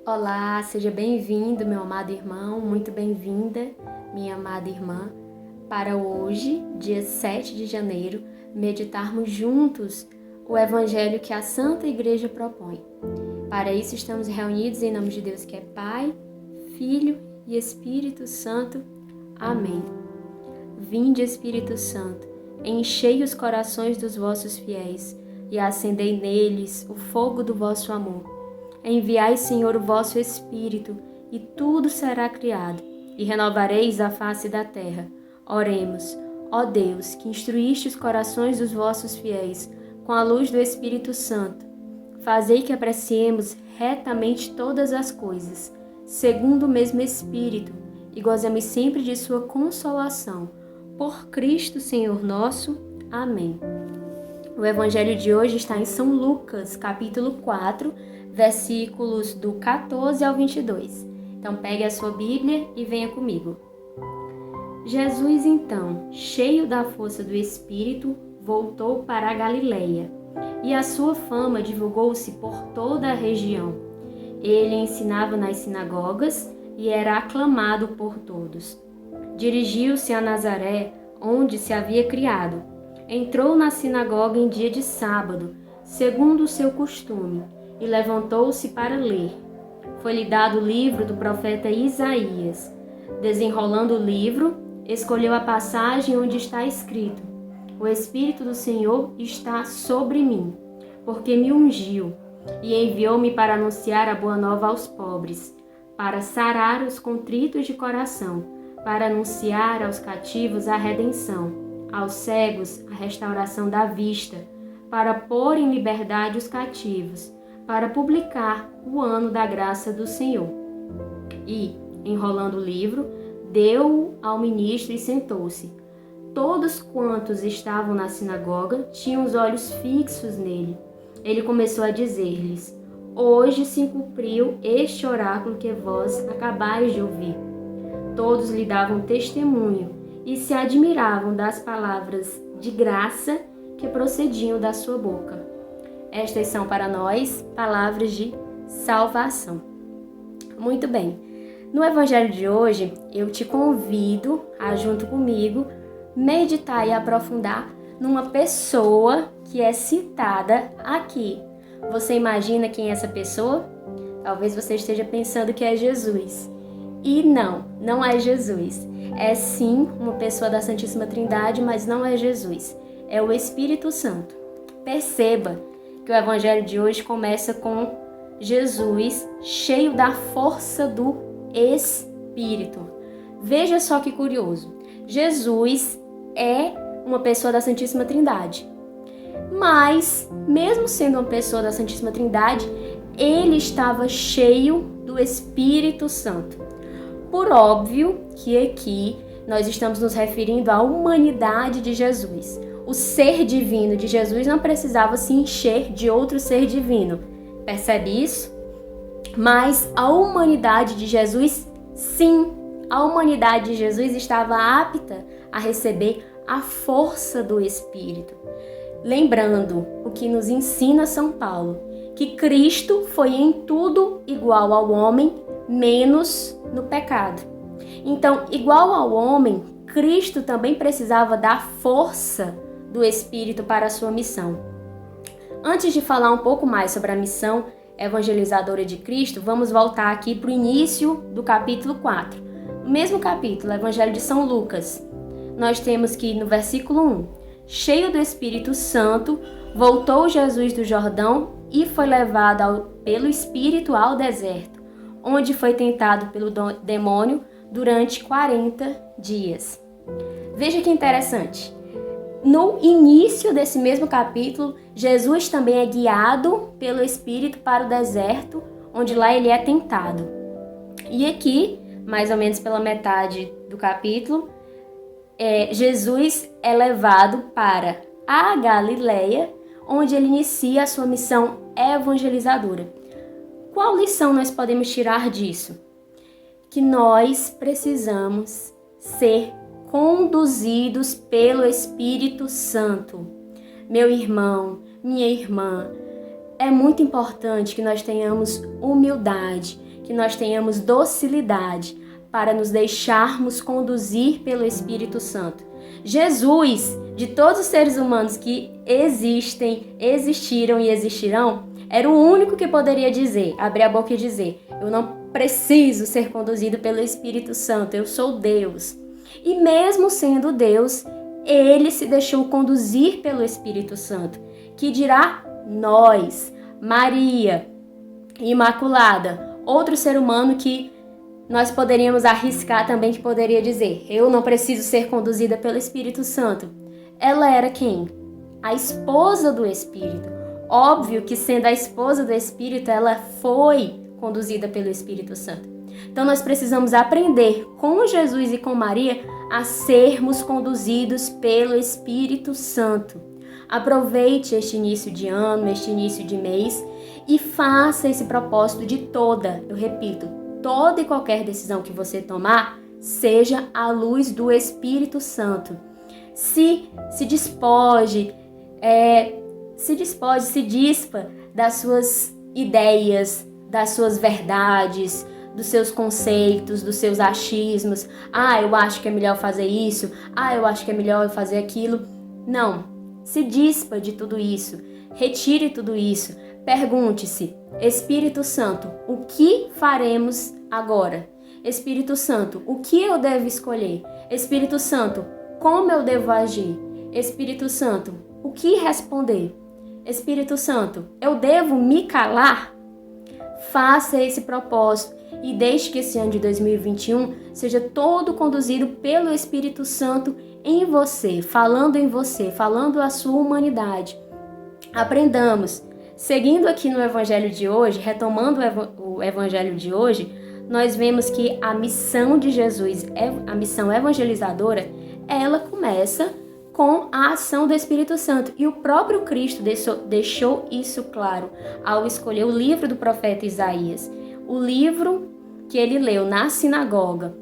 Olá, seja bem-vindo, meu amado irmão, muito bem-vinda, minha amada irmã, para hoje, dia 7 de janeiro, meditarmos juntos o Evangelho que a Santa Igreja propõe. Para isso, estamos reunidos em nome de Deus que é Pai, Filho e Espírito Santo. Amém. Vinde, Espírito Santo, enchei os corações dos vossos fiéis e acendei neles o fogo do vosso amor. Enviai, Senhor, o vosso Espírito, e tudo será criado, e renovareis a face da terra. Oremos, ó Deus, que instruíste os corações dos vossos fiéis com a luz do Espírito Santo. Fazei que apreciemos retamente todas as coisas, segundo o mesmo Espírito, e gozemos sempre de sua consolação. Por Cristo, Senhor nosso. Amém. O Evangelho de hoje está em São Lucas, capítulo 4, versículos do 14 ao 22. Então pegue a sua Bíblia e venha comigo. Jesus então, cheio da força do Espírito, voltou para a Galileia, e a sua fama divulgou-se por toda a região. Ele ensinava nas sinagogas e era aclamado por todos. Dirigiu-se a Nazaré, onde se havia criado. Entrou na sinagoga em dia de sábado, segundo o seu costume, e levantou-se para ler. Foi-lhe dado o livro do profeta Isaías. Desenrolando o livro, escolheu a passagem onde está escrito: O Espírito do Senhor está sobre mim, porque me ungiu e enviou-me para anunciar a boa nova aos pobres, para sarar os contritos de coração, para anunciar aos cativos a redenção, aos cegos a restauração da vista, para pôr em liberdade os cativos, para publicar o ano da graça do Senhor. E, enrolando o livro, deu-o ao ministro e sentou-se. Todos quantos estavam na sinagoga tinham os olhos fixos nele. Ele começou a dizer-lhes: Hoje se cumpriu este oráculo que vós acabais de ouvir. Todos lhe davam testemunho e se admiravam das palavras de graça que procediam da sua boca. Estas são para nós palavras de salvação. Muito bem, no Evangelho de hoje eu te convido a, junto comigo, meditar e aprofundar numa pessoa que é citada aqui. Você imagina quem é essa pessoa? Talvez você esteja pensando que é Jesus. E não é Jesus. É sim uma pessoa da Santíssima Trindade, mas não é Jesus. É o Espírito Santo. Perceba que o Evangelho de hoje começa com Jesus cheio da força do Espírito. Veja só que curioso. Jesus é uma pessoa da Santíssima Trindade. Mas, mesmo sendo uma pessoa da Santíssima Trindade, ele estava cheio do Espírito Santo. Por óbvio que aqui nós estamos nos referindo à humanidade de Jesus. O ser divino de Jesus não precisava se encher de outro ser divino. Percebe isso? Mas a humanidade de Jesus, sim, a humanidade de Jesus estava apta a receber a força do Espírito. Lembrando o que nos ensina São Paulo, que Cristo foi em tudo igual ao homem, menos no pecado. Então, igual ao homem, Cristo também precisava da força do Espírito para a sua missão. Antes de falar um pouco mais sobre a missão evangelizadora de Cristo, vamos voltar aqui para o início do capítulo 4. No mesmo capítulo, Evangelho de São Lucas, nós temos que no versículo 1, cheio do Espírito Santo, voltou Jesus do Jordão e foi levado pelo Espírito ao deserto, onde foi tentado pelo demônio durante 40 dias. Veja que interessante. No início desse mesmo capítulo, Jesus também é guiado pelo Espírito para o deserto, onde lá ele é tentado. E aqui, mais ou menos pela metade do capítulo, Jesus é levado para a Galileia, onde ele inicia a sua missão evangelizadora. Qual lição nós podemos tirar disso? Que nós precisamos ser conduzidos pelo Espírito Santo. Meu irmão, minha irmã, é muito importante que nós tenhamos humildade, que nós tenhamos docilidade para nos deixarmos conduzir pelo Espírito Santo. Jesus, de todos os seres humanos que existiram e existirão, era o único que poderia dizer, abrir a boca e dizer: eu não preciso ser conduzido pelo Espírito Santo, eu sou Deus. E mesmo sendo Deus, ele se deixou conduzir pelo Espírito Santo, que dirá nós, Maria, Imaculada, outro ser humano que nós poderíamos arriscar também, que poderia dizer: eu não preciso ser conduzida pelo Espírito Santo. Ela era quem? A esposa do Espírito. Óbvio que, sendo a esposa do Espírito, ela foi conduzida pelo Espírito Santo. Então nós precisamos aprender com Jesus e com Maria a sermos conduzidos pelo Espírito Santo. Aproveite este início de ano, este início de mês e faça esse propósito de eu repito, toda e qualquer decisão que você tomar, seja à luz do Espírito Santo. Se dispa das suas ideias, das suas verdades, dos seus conceitos, dos seus achismos. Eu acho que é melhor fazer isso. Eu acho que é melhor fazer aquilo. Não. Se dispa de tudo isso. Retire tudo isso. Pergunte-se: Espírito Santo, o que faremos agora? Espírito Santo, o que eu devo escolher? Espírito Santo, como eu devo agir? Espírito Santo, o que responder? Espírito Santo, eu devo me calar? Faça esse propósito e deixe que esse ano de 2021 seja todo conduzido pelo Espírito Santo em você, falando a sua humanidade. Aprendamos. Seguindo aqui no Evangelho de hoje, retomando o Evangelho de hoje, nós vemos que a missão de Jesus, a missão evangelizadora, ela começa com a ação do Espírito Santo. E o próprio Cristo deixou isso claro ao escolher o livro do profeta Isaías. O livro que ele leu na sinagoga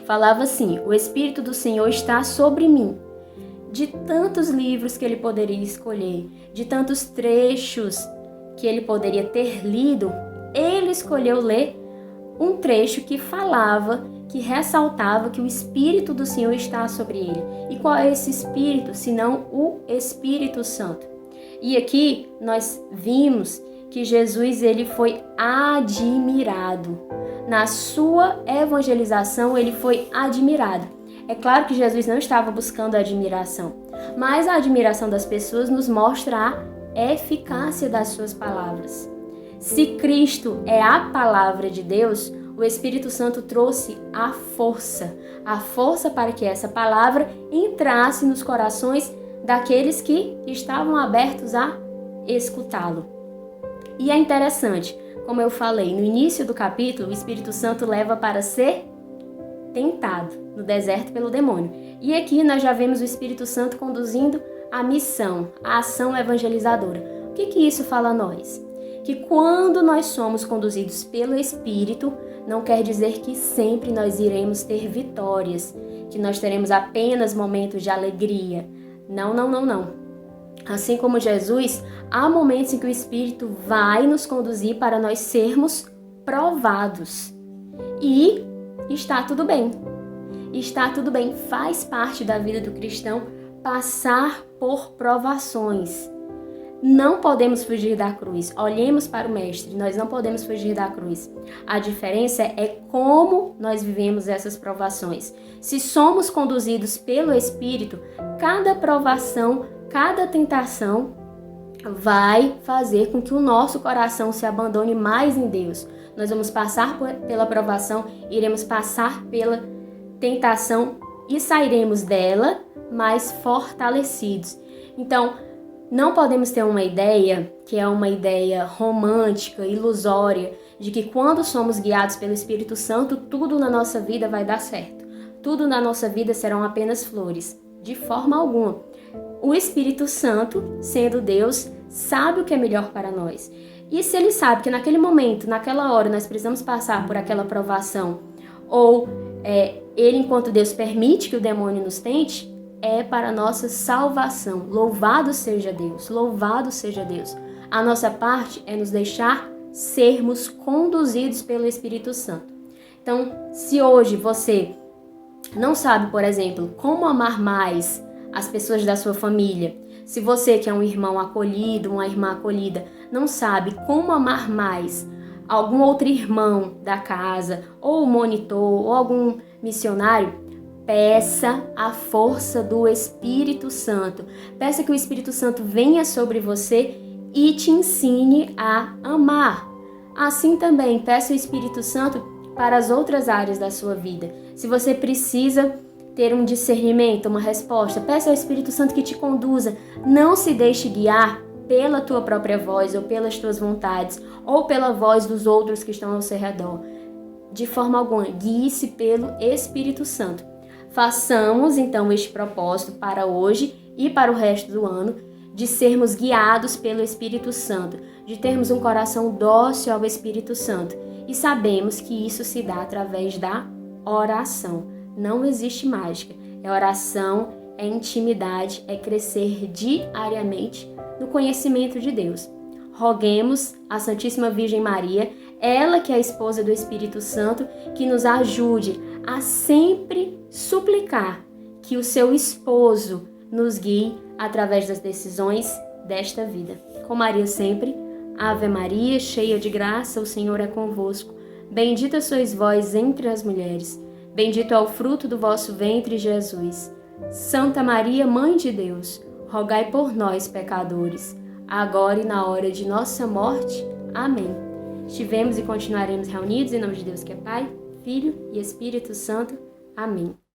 falava assim: o Espírito do Senhor está sobre mim. De tantos livros que ele poderia escolher, de tantos trechos que ele poderia ter lido, ele escolheu ler um trecho que ressaltava que o Espírito do Senhor está sobre ele. E qual é esse Espírito, senão o Espírito Santo? E aqui nós vimos que Jesus ele foi admirado. Na sua evangelização, ele foi admirado. É claro que Jesus não estava buscando a admiração, mas a admiração das pessoas nos mostra a eficácia das suas palavras. Se Cristo é a palavra de Deus, o Espírito Santo trouxe a força para que essa palavra entrasse nos corações daqueles que estavam abertos a escutá-lo. E é interessante, como eu falei, no início do capítulo, o Espírito Santo leva para ser tentado no deserto pelo demônio. E aqui nós já vemos o Espírito Santo conduzindo a missão, a ação evangelizadora. O que isso fala a nós? Que quando nós somos conduzidos pelo Espírito, não quer dizer que sempre nós iremos ter vitórias, que nós teremos apenas momentos de alegria. Não. Assim como Jesus, há momentos em que o Espírito vai nos conduzir para nós sermos provados. E está tudo bem. Está tudo bem, faz parte da vida do cristão passar por provações. Não podemos fugir da cruz. Olhemos para o Mestre, nós não podemos fugir da cruz. A diferença é como nós vivemos essas provações. Se somos conduzidos pelo Espírito, cada provação, cada tentação vai fazer com que o nosso coração se abandone mais em Deus. Nós vamos passar pela provação, iremos passar pela tentação e sairemos dela mais fortalecidos. Então, não podemos ter uma ideia, que é uma ideia romântica, ilusória, de que quando somos guiados pelo Espírito Santo, tudo na nossa vida vai dar certo. Tudo na nossa vida serão apenas flores. De forma alguma. O Espírito Santo, sendo Deus, sabe o que é melhor para nós. E se ele sabe que naquele momento, naquela hora, nós precisamos passar por aquela provação, ou ele, enquanto Deus, permite que o demônio nos tente, é para a nossa salvação. Louvado seja Deus, louvado seja Deus. A nossa parte é nos deixar sermos conduzidos pelo Espírito Santo. Então, se hoje você não sabe, por exemplo, como amar mais as pessoas da sua família, se você que é um irmão acolhido, uma irmã acolhida, não sabe como amar mais algum outro irmão da casa, ou monitor, ou algum missionário, peça a força do Espírito Santo. Peça que o Espírito Santo venha sobre você e te ensine a amar. Assim também, peça o Espírito Santo para as outras áreas da sua vida. Se você precisa ter um discernimento, uma resposta, peça ao Espírito Santo que te conduza. Não se deixe guiar pela tua própria voz, ou pelas tuas vontades, ou pela voz dos outros que estão ao seu redor. De forma alguma, guie-se pelo Espírito Santo. Façamos, então, este propósito para hoje e para o resto do ano, de sermos guiados pelo Espírito Santo, de termos um coração dócil ao Espírito Santo. E sabemos que isso se dá através da oração. Não existe mágica. É oração, é intimidade, é crescer diariamente no conhecimento de Deus. Roguemos à Santíssima Virgem Maria, ela que é a esposa do Espírito Santo, que nos ajude a sempre suplicar que o seu esposo nos guie através das decisões desta vida. Com Maria sempre, Ave Maria, cheia de graça, o Senhor é convosco. Bendita sois vós entre as mulheres. Bendito é o fruto do vosso ventre, Jesus. Santa Maria, Mãe de Deus, rogai por nós, pecadores, agora e na hora de nossa morte. Amém. Estivemos e continuaremos reunidos em nome de Deus que é Pai, Filho e Espírito Santo. Amém.